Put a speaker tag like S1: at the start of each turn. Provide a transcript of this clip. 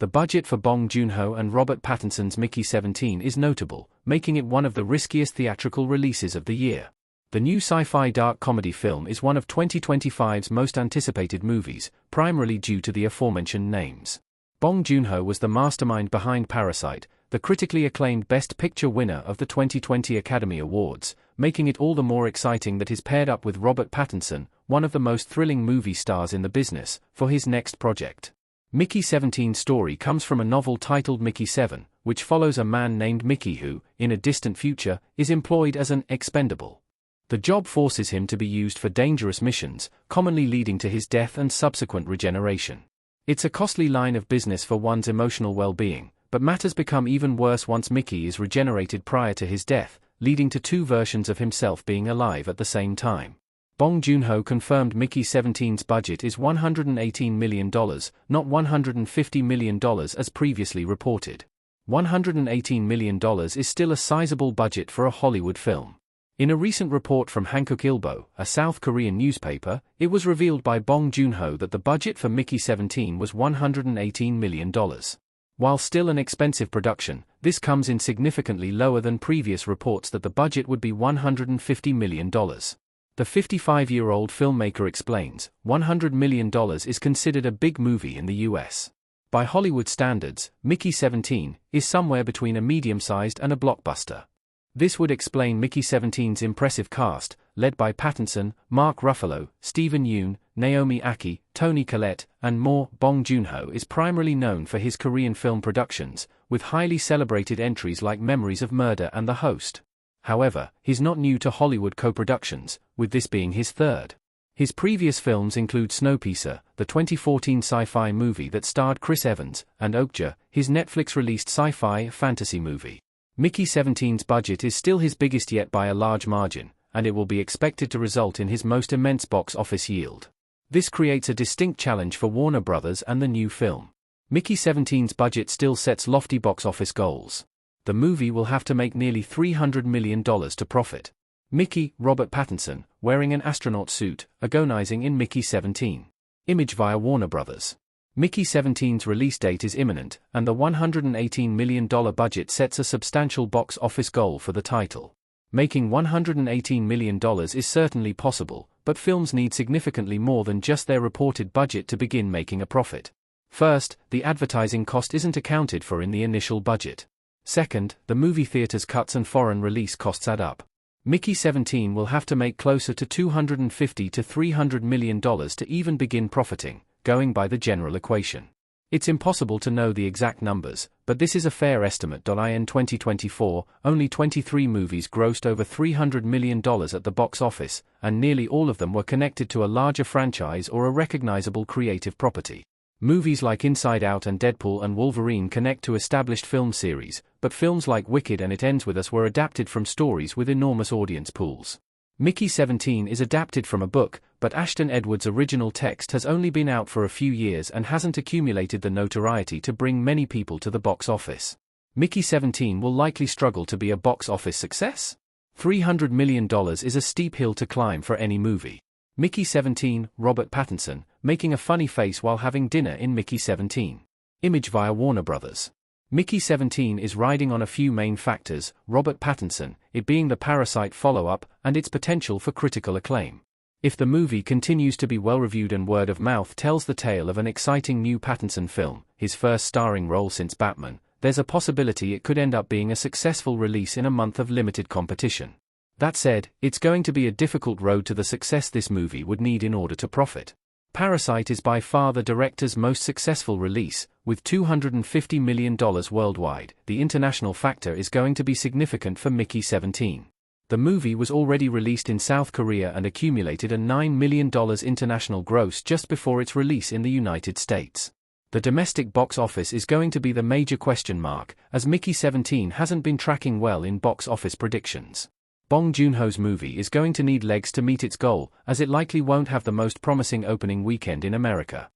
S1: The budget for Bong Joon-ho and Robert Pattinson's Mickey 17 is notable, making it one of the riskiest theatrical releases of the year. The new sci-fi dark comedy film is one of 2025's most anticipated movies, primarily due to the aforementioned names. Bong Joon-ho was the mastermind behind Parasite, the critically acclaimed Best Picture winner of the 2020 Academy Awards, making it all the more exciting that he's paired up with Robert Pattinson, one of the most thrilling movie stars in the business, for his next project. Mickey 17's story comes from a novel titled Mickey 7, which follows a man named Mickey who, in a distant future, is employed as an expendable. The job forces him to be used for dangerous missions, commonly leading to his death and subsequent regeneration. It's a costly line of business for one's emotional well-being, but matters become even worse once Mickey is regenerated prior to his death, leading to two versions of himself being alive at the same time. Bong Joon-ho confirmed Mickey 17's budget is $118 million, not $150 million as previously reported. $118 million is still a sizable budget for a Hollywood film. In a recent report from Hankook Ilbo, a South Korean newspaper, it was revealed by Bong Joon-ho that the budget for Mickey 17 was $118 million. While still an expensive production, this comes in significantly lower than previous reports that the budget would be $150 million. The 55-year-old filmmaker explains, $100 million is considered a big movie in the US. By Hollywood standards, Mickey 17 is somewhere between a medium-sized and a blockbuster. This would explain Mickey 17's impressive cast, led by Pattinson, Mark Ruffalo, Steven Yeun, Naomi Aki, Toni Collette, and more. Bong Joon-ho is primarily known for his Korean film productions, with highly celebrated entries like Memories of Murder and The Host. However, he's not new to Hollywood co-productions, with this being his third. His previous films include Snowpiercer, the 2014 sci-fi movie that starred Chris Evans, and Okja, his Netflix-released sci-fi fantasy movie. Mickey 17's budget is still his biggest yet by a large margin, and it will be expected to result in his most immense box office yield. This creates a distinct challenge for Warner Brothers and the new film. Mickey 17's budget still sets lofty box office goals. The movie will have to make nearly $300 million to profit. Mickey, Robert Pattinson, wearing an astronaut suit, agonizing in Mickey 17. Image via Warner Brothers. Mickey 17's release date is imminent, and the $118 million budget sets a substantial box office goal for the title. Making $118 million is certainly possible, but films need significantly more than just their reported budget to begin making a profit. First, the advertising cost isn't accounted for in the initial budget. Second, the movie theater's cuts and foreign release costs add up. Mickey 17 will have to make closer to $250 to $300 million to even begin profiting, going by the general equation. It's impossible to know the exact numbers, but this is a fair estimate. In 2024, only 23 movies grossed over $300 million at the box office, and nearly all of them were connected to a larger franchise or a recognizable creative property. Movies like Inside Out and Deadpool and Wolverine connect to established film series, but films like Wicked and It Ends With Us were adapted from stories with enormous audience pools. Mickey 17 is adapted from a book, but Ashton Edwards' original text has only been out for a few years and hasn't accumulated the notoriety to bring many people to the box office. Mickey 17 will likely struggle to be a box office success. $300 million is a steep hill to climb for any movie. Mickey 17, Robert Pattinson, making a funny face while having dinner in Mickey 17. Image via Warner Brothers. Mickey 17 is riding on a few main factors: Robert Pattinson, it being the Parasite follow-up, and its potential for critical acclaim. If the movie continues to be well-reviewed and word of mouth tells the tale of an exciting new Pattinson film, his first starring role since Batman, there's a possibility it could end up being a successful release in a month of limited competition. That said, it's going to be a difficult road to the success this movie would need in order to profit. Parasite is by far the director's most successful release, with $250 million worldwide. The international factor is going to be significant for Mickey 17. The movie was already released in South Korea and accumulated a $9 million international gross just before its release in the United States. The domestic box office is going to be the major question mark, as Mickey 17 hasn't been tracking well in box office predictions. Bong Joon-ho's movie is going to need legs to meet its goal, as it likely won't have the most promising opening weekend in America.